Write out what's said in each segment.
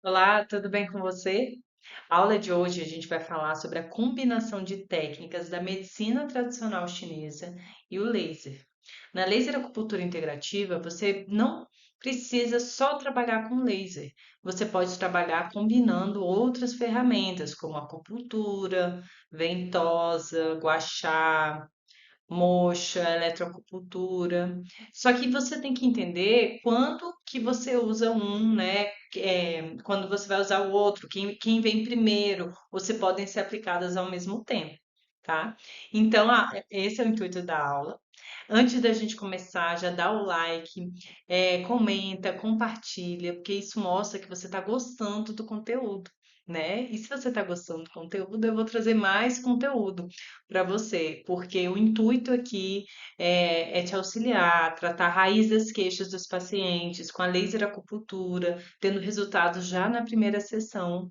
Olá, tudo bem com você? A aula de hoje a gente vai falar sobre a combinação de técnicas da medicina tradicional chinesa e o laser. Na laser acupuntura integrativa, você não precisa só trabalhar com laser. Você pode trabalhar combinando outras ferramentas, como acupuntura, ventosa, gua sha, moxa, eletroacupuntura. Só que você tem que entender quando que você usa um, né? Quando você vai usar o outro, quem vem primeiro, ou se podem ser aplicadas ao mesmo tempo, tá? Então, esse é o intuito da aula. Antes da gente começar, já dá o like, comenta, compartilha, porque isso mostra que você está gostando do conteúdo, né? E se você está gostando do conteúdo, eu vou trazer mais conteúdo para você, porque o intuito aqui é te auxiliar, tratar a raiz das queixas dos pacientes com a laser acupuntura, tendo resultados já na primeira sessão.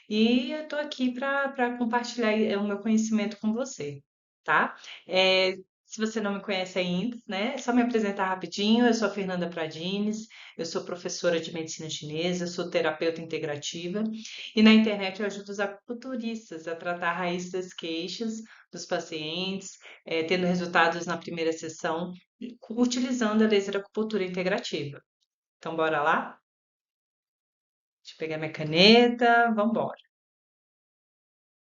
E eu estou aqui para compartilhar o meu conhecimento com você, tá? É, se você não me conhece ainda, né, é só me apresentar rapidinho. Eu sou a Fernanda Pradines, eu sou professora de medicina chinesa, sou terapeuta integrativa e na internet eu ajudo os acupunturistas a tratar a raiz das queixas dos pacientes, tendo resultados na primeira sessão, utilizando a laser acupuntura integrativa. Então, bora lá? Deixa eu pegar minha caneta, vamos embora.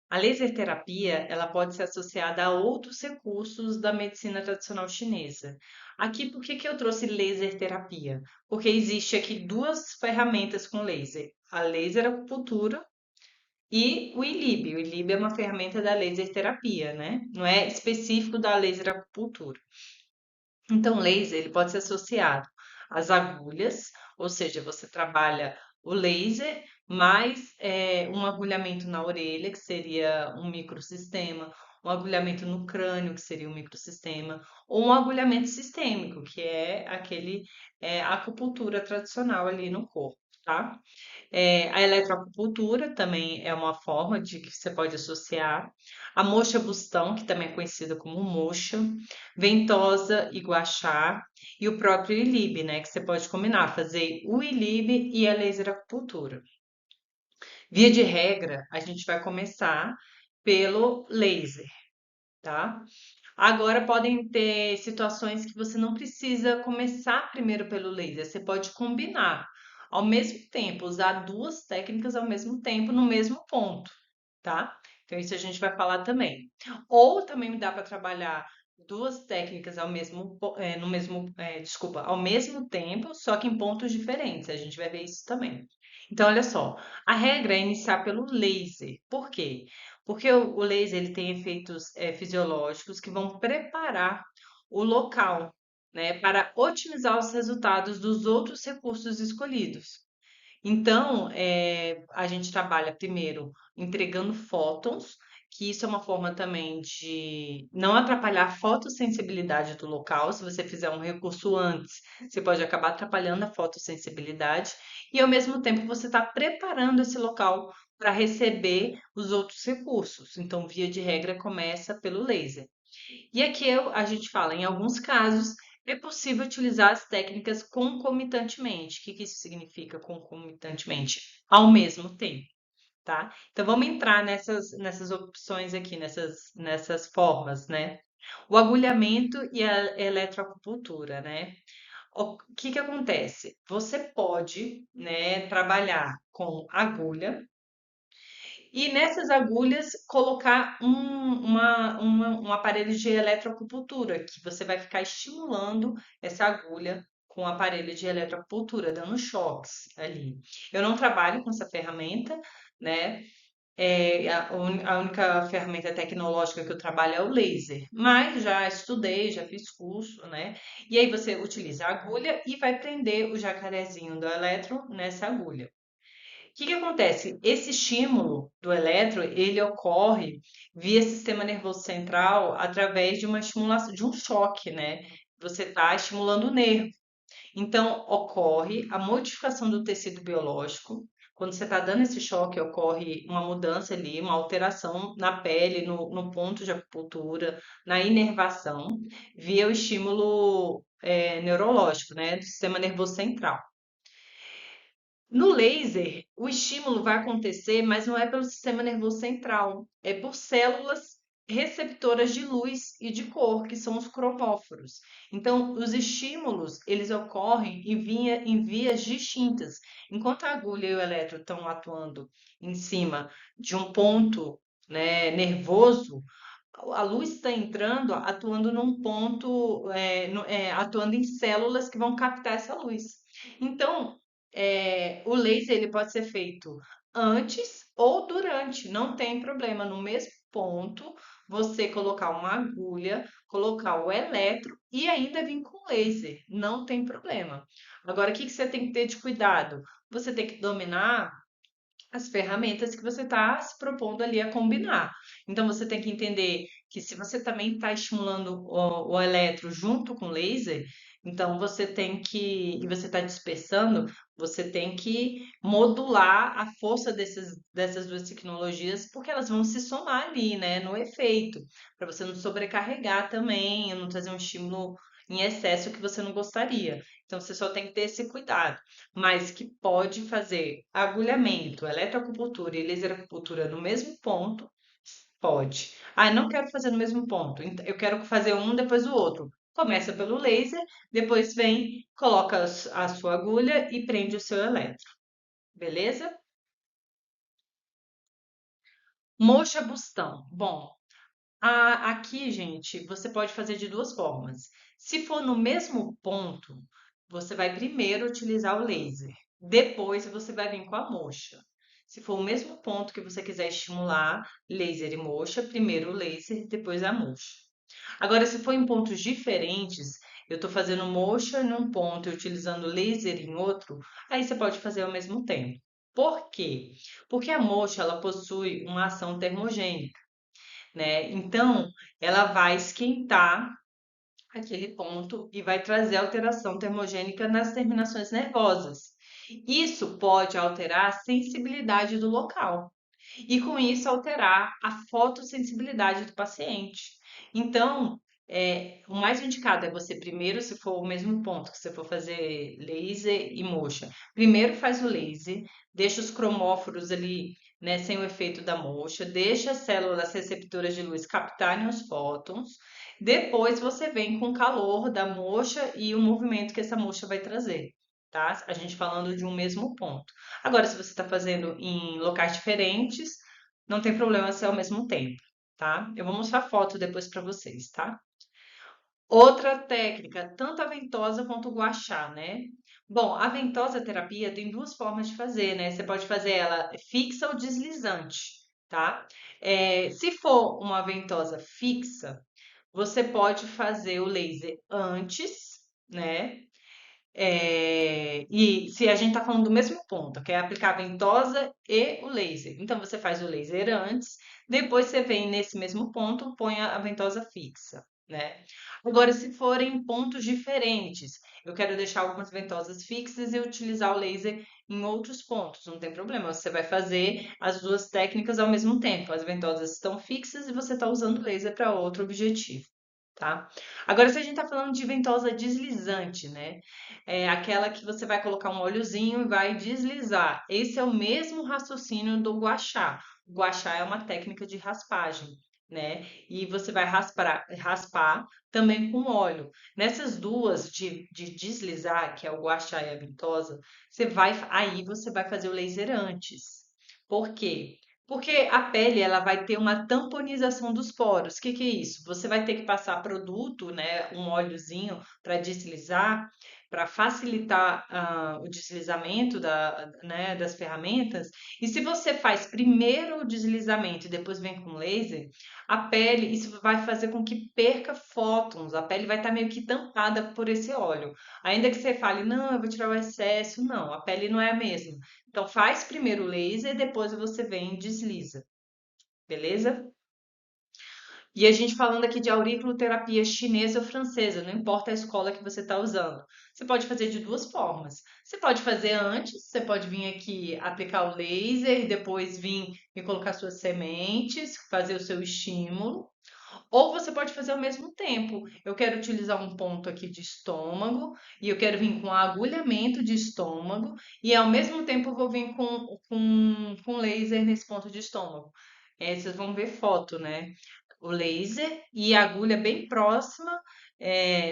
A laser terapia, ela pode ser associada a outros recursos da medicina tradicional chinesa. Aqui, por que que eu trouxe laser terapia? Porque existe aqui duas ferramentas com laser, a laser acupuntura e o ILIB. O ILIB é uma ferramenta da laser terapia, né? Não é específico da laser acupuntura. Então, laser ele pode ser associado às agulhas, ou seja, você trabalha o laser mais um agulhamento na orelha, que seria um microsistema, um agulhamento no crânio, que seria um microsistema, ou um agulhamento sistêmico, que é aquele acupuntura tradicional ali no corpo, tá? A eletroacupuntura também é uma forma de que você pode associar. A moxa bustão, que também é conhecida como moxa, ventosa e gua sha, e o próprio ILIB, né? Que você pode combinar, fazer o ILIB e a laser acupuntura. Via de regra, a gente vai começar pelo laser, tá? Agora podem ter situações que você não precisa começar primeiro pelo laser, você pode combinar ao mesmo tempo, usar duas técnicas ao mesmo tempo no mesmo ponto, tá? Então isso a gente vai falar também. Ou também dá para trabalhar duas técnicas ao mesmo, no mesmo, desculpa, ao mesmo tempo, só que em pontos diferentes. A gente vai ver isso também. Então, olha só, a regra é iniciar pelo laser. Por quê? Porque o laser ele tem efeitos fisiológicos que vão preparar o local, né, para otimizar os resultados dos outros recursos escolhidos. Então, a gente trabalha primeiro entregando fótons, que isso é uma forma também de não atrapalhar a fotossensibilidade do local. Se você fizer um recurso antes, você pode acabar atrapalhando a fotossensibilidade, e ao mesmo tempo você está preparando esse local para receber os outros recursos. Então, via de regra, começa pelo laser. E aqui a gente fala, em alguns casos, é possível utilizar as técnicas concomitantemente. O que que isso significa concomitantemente? Ao mesmo tempo, tá? Então vamos entrar nessas opções aqui, nessas formas, né? O agulhamento e a eletroacupuntura, né? O que que acontece? Você pode, né, trabalhar com agulha e nessas agulhas colocar um aparelho de eletroacupuntura, que você vai ficar estimulando essa agulha com o aparelho de eletroacupuntura, dando choques ali. Eu não trabalho com essa ferramenta, né? A única ferramenta tecnológica que eu trabalho é o laser, mas já estudei, já fiz curso, né? E aí você utiliza a agulha e vai prender o jacarezinho do elétron nessa agulha. O que que acontece? Esse estímulo do elétron, ele ocorre via sistema nervoso central através de uma estimulação, de um choque, né? Você está estimulando o nervo. Então, ocorre a modificação do tecido biológico. Quando você está dando esse choque, ocorre uma mudança ali, uma alteração na pele, no ponto de acupuntura, na inervação, via o estímulo neurológico, né? Do sistema nervoso central. No laser, o estímulo vai acontecer, mas não é pelo sistema nervoso central, é por células receptoras de luz e de cor, que são os cromóforos. Então, os estímulos, eles ocorrem em vias distintas. Enquanto a agulha e o eletro estão atuando em cima de um ponto, né, nervoso, a luz está entrando, atuando num ponto, atuando em células que vão captar essa luz. Então, o laser ele pode ser feito antes ou durante, não tem problema. No mesmo ponto, você colocar uma agulha, colocar o eletro e ainda vir com laser, não tem problema. Agora, o que que você tem que ter de cuidado? Você tem que dominar as ferramentas que você está se propondo ali a combinar. Então, você tem que entender que se você também está estimulando o eletro junto com o laser, então você tem que, e você está dispersando, você tem que modular a força dessas duas tecnologias, porque elas vão se somar ali, né, no efeito, para você não sobrecarregar também, não trazer um estímulo em excesso que você não gostaria. Então, você só tem que ter esse cuidado, mas que pode fazer agulhamento, eletroacupuntura e laser acupuntura no mesmo ponto, pode. Ah, não quero fazer no mesmo ponto, eu quero fazer um depois do outro. Começa pelo laser, depois vem, coloca a sua agulha e prende o seu eletro, beleza? Moxa bustão. Bom, aqui, gente, você pode fazer de duas formas. Se for no mesmo ponto, você vai primeiro utilizar o laser, depois você vai vir com a moxa. Se for o mesmo ponto que você quiser estimular, laser e moxa, primeiro o laser, depois a moxa. Agora, se for em pontos diferentes, eu estou fazendo moxa num ponto e utilizando laser em outro, aí você pode fazer ao mesmo tempo. Por quê? Porque a moxa ela possui uma ação termogênica, né? Então, ela vai esquentar aquele ponto e vai trazer alteração termogênica nas terminações nervosas. Isso pode alterar a sensibilidade do local e, com isso, alterar a fotossensibilidade do paciente. Então, o mais indicado é você primeiro, se for o mesmo ponto que você for fazer laser e moxa, primeiro faz o laser, deixa os cromóforos ali, né, sem o efeito da moxa, deixa as células receptoras de luz captarem os fótons, depois você vem com o calor da moxa e o movimento que essa moxa vai trazer, tá? A gente falando de um mesmo ponto. Agora, se você está fazendo em locais diferentes, não tem problema ser ao mesmo tempo, tá? Eu vou mostrar foto depois para vocês, tá? Outra técnica, tanto a ventosa quanto o gua sha, né? Bom, a ventosa terapia tem duas formas de fazer, né? Você pode fazer ela fixa ou deslizante, tá? Se for uma ventosa fixa, você pode fazer o laser antes, né? E se a gente está falando do mesmo ponto, que é aplicar a ventosa e o laser. Então, você faz o laser antes, depois você vem nesse mesmo ponto, põe a ventosa fixa, né? Agora, se forem pontos diferentes, eu quero deixar algumas ventosas fixas e utilizar o laser em outros pontos, não tem problema. Você vai fazer as duas técnicas ao mesmo tempo. As ventosas estão fixas e você está usando o laser para outro objetivo, tá? Agora, se a gente está falando de ventosa deslizante, né? É aquela que você vai colocar um óleozinho e vai deslizar. Esse é o mesmo raciocínio do gua sha. O gua sha é uma técnica de raspagem, né? E você vai raspar também com óleo. Nessas duas de deslizar, que é o gua sha e a ventosa, aí você vai fazer o laser antes. Por quê? Porque a pele ela vai ter uma tamponização dos poros. O que que é isso? Você vai ter que passar produto, né, um óleozinho para deslizar, para facilitar o deslizamento né, das ferramentas. E se você faz primeiro o deslizamento e depois vem com laser, a pele, isso vai fazer com que perca fótons, a pele vai estar meio que tampada por esse óleo. Ainda que você fale, não, eu vou tirar o excesso, não, a pele não é a mesma. Então faz primeiro o laser e depois você vem e desliza, beleza? E a gente falando aqui de auriculoterapia chinesa ou francesa, não importa a escola que você está usando. Você pode fazer de duas formas. Você pode fazer antes, você pode vir aqui aplicar o laser e depois vir e colocar suas sementes, fazer o seu estímulo. Ou você pode fazer ao mesmo tempo. Eu quero utilizar um ponto aqui de estômago e eu quero vir com agulhamento de estômago e ao mesmo tempo eu vou vir com laser nesse ponto de estômago. Vocês vão ver foto, né? O laser e a agulha bem próxima,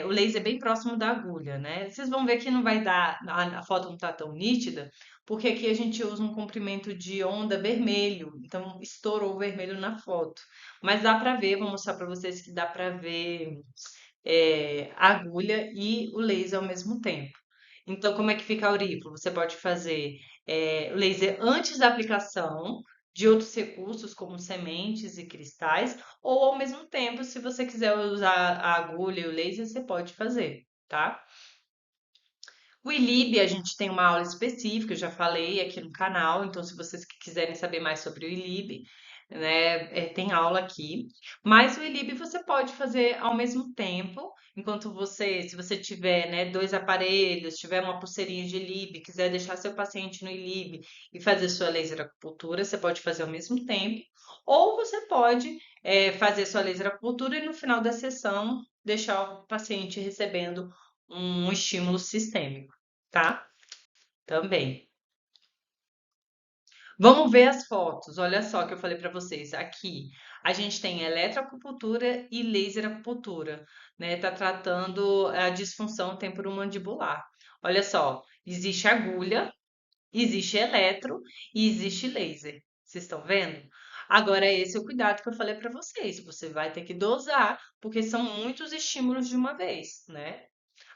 o laser bem próximo da agulha, né? Vocês vão ver que não vai dar, a foto não tá tão nítida, porque aqui a gente usa um comprimento de onda vermelho, então estourou o vermelho na foto. Mas dá para ver, vou mostrar para vocês que dá para ver a agulha e o laser ao mesmo tempo. Então, como é que fica a aurícula? Você pode fazer o laser antes da aplicação de outros recursos, como sementes e cristais, ou ao mesmo tempo, se você quiser usar a agulha e o laser, você pode fazer, tá? O ILIB, a gente tem uma aula específica, eu já falei aqui no canal, então se vocês quiserem saber mais sobre o ILIB, né, tem aula aqui. Mas o ILIB você pode fazer ao mesmo tempo, enquanto se você tiver, né, dois aparelhos, tiver uma pulseirinha de ILIB, quiser deixar seu paciente no ILIB e fazer sua laser acupuntura, você pode fazer ao mesmo tempo. Ou você pode fazer sua laser acupuntura e no final da sessão deixar o paciente recebendo um estímulo sistêmico, tá? Também. Vamos ver as fotos. Olha só que eu falei para vocês. Aqui a gente tem eletroacupuntura e laser acupuntura, né? Tá tratando a disfunção temporomandibular. Olha só, existe agulha, existe eletro e existe laser. Vocês estão vendo? Agora, esse é o cuidado que eu falei para vocês. Você vai ter que dosar, porque são muitos estímulos de uma vez, né?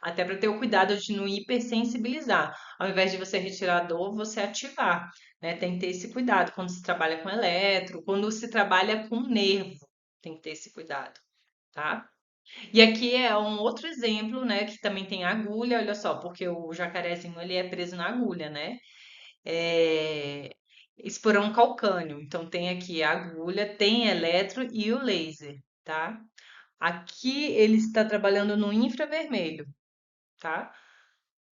Até para ter o cuidado de não hipersensibilizar. Ao invés de você retirar a dor, você ativar, né? Tem que ter esse cuidado quando se trabalha com eletro, quando se trabalha com nervo, tem que ter esse cuidado, tá? E aqui é um outro exemplo, né, que também tem agulha, olha só, porque o jacarezinho ele é preso na agulha, né? É esporão calcâneo. Então tem aqui a agulha, tem eletro e o laser, tá? Aqui ele está trabalhando no infravermelho, tá?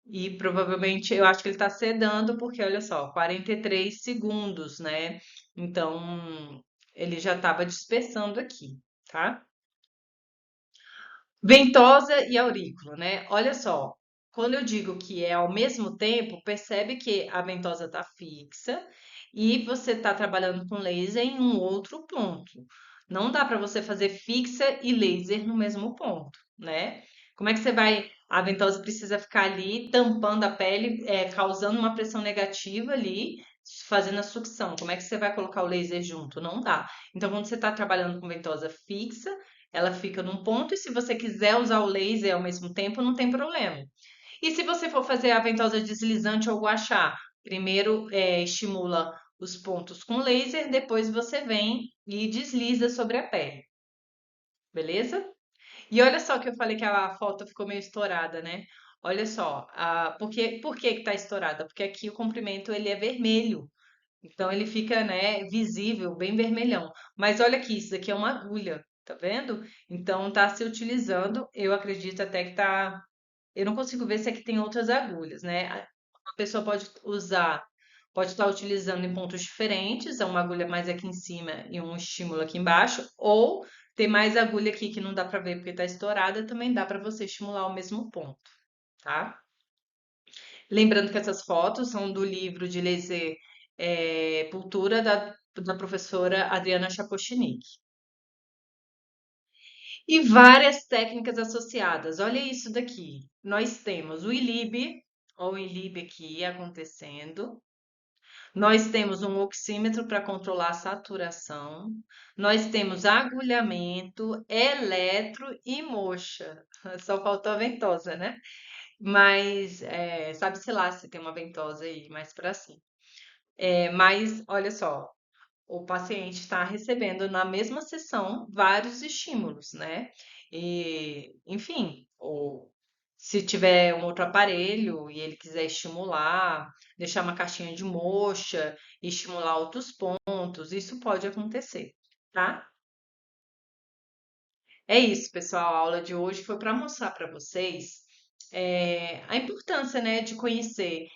E provavelmente eu acho que ele está sedando, porque olha só, 43 segundos, né? Então ele já estava dispersando aqui, tá? Ventosa e aurículo, né? Olha só, quando eu digo que é ao mesmo tempo, percebe que a ventosa está fixa e você está trabalhando com laser em um outro ponto. Não dá para você fazer fixa e laser no mesmo ponto, né? Como é que você vai? A ventosa precisa ficar ali tampando a pele, causando uma pressão negativa ali, fazendo a sucção. Como é que você vai colocar o laser junto? Não dá. Então, quando você está trabalhando com ventosa fixa, ela fica num ponto, e se você quiser usar o laser ao mesmo tempo, não tem problema. E se você for fazer a ventosa deslizante ou guachá, primeiro estimula os pontos com laser, depois você vem e desliza sobre a pele, beleza? E olha só que eu falei que a foto ficou meio estourada, né? Olha só, por que tá estourada? Porque aqui o comprimento ele é vermelho, então ele fica, né, visível, bem vermelhão. Mas olha aqui, isso daqui é uma agulha, tá vendo? Então tá se utilizando, eu acredito até que tá. Eu não consigo ver se aqui tem outras agulhas, né? A pessoa pode usar, pode estar utilizando em pontos diferentes, é uma agulha mais aqui em cima e um estímulo aqui embaixo, ou ter mais agulha aqui que não dá para ver porque está estourada, também dá para você estimular o mesmo ponto, tá? Lembrando que essas fotos são do livro de laser Pultura da professora Adriana Chapochnik. E várias técnicas associadas. Olha isso daqui. Nós temos o ILIB, ou ILIB aqui acontecendo. Nós temos um oxímetro para controlar a saturação. Nós temos agulhamento, eletro e moxa. Só faltou a ventosa, né? Mas sabe-se lá se tem uma ventosa aí mais para cima. Mas olha só, o paciente está recebendo na mesma sessão vários estímulos, né? E, enfim, ou se tiver um outro aparelho e ele quiser estimular, deixar uma caixinha de moxa, e estimular outros pontos, isso pode acontecer, tá? É isso, pessoal. A aula de hoje foi para mostrar para vocês a importância, né, de conhecer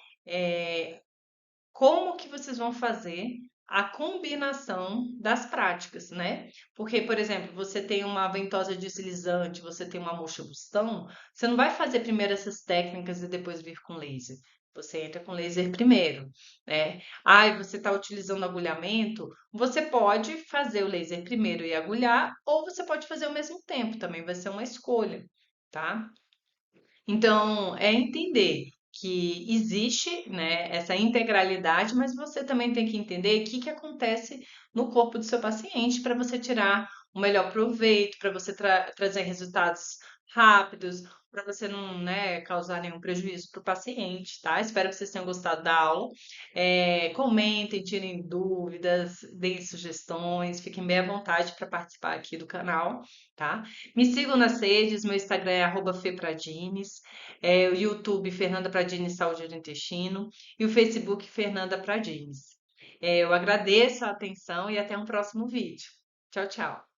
como que vocês vão fazer a combinação das práticas, né? Porque, por exemplo, você tem uma ventosa deslizante, você tem uma moxa-bustão, você não vai fazer primeiro essas técnicas e depois vir com laser. Você entra com laser primeiro, né? Ah, e você está utilizando agulhamento, você pode fazer o laser primeiro e agulhar, ou você pode fazer ao mesmo tempo, também vai ser uma escolha, tá? Então, é entender que existe, né, essa integralidade, mas você também tem que entender o que que acontece no corpo do seu paciente para você tirar o melhor proveito, para você trazer resultados rápidos, para você não, né, causar nenhum prejuízo para o paciente, tá? Espero que vocês tenham gostado da aula. Comentem, tirem dúvidas, deem sugestões, fiquem bem à vontade para participar aqui do canal, tá? Me sigam nas redes, meu Instagram é @fepradines, o YouTube Fernanda Pradines Saúde do Intestino e o Facebook Fernanda Pradines. Eu agradeço a atenção e até um próximo vídeo. Tchau, tchau.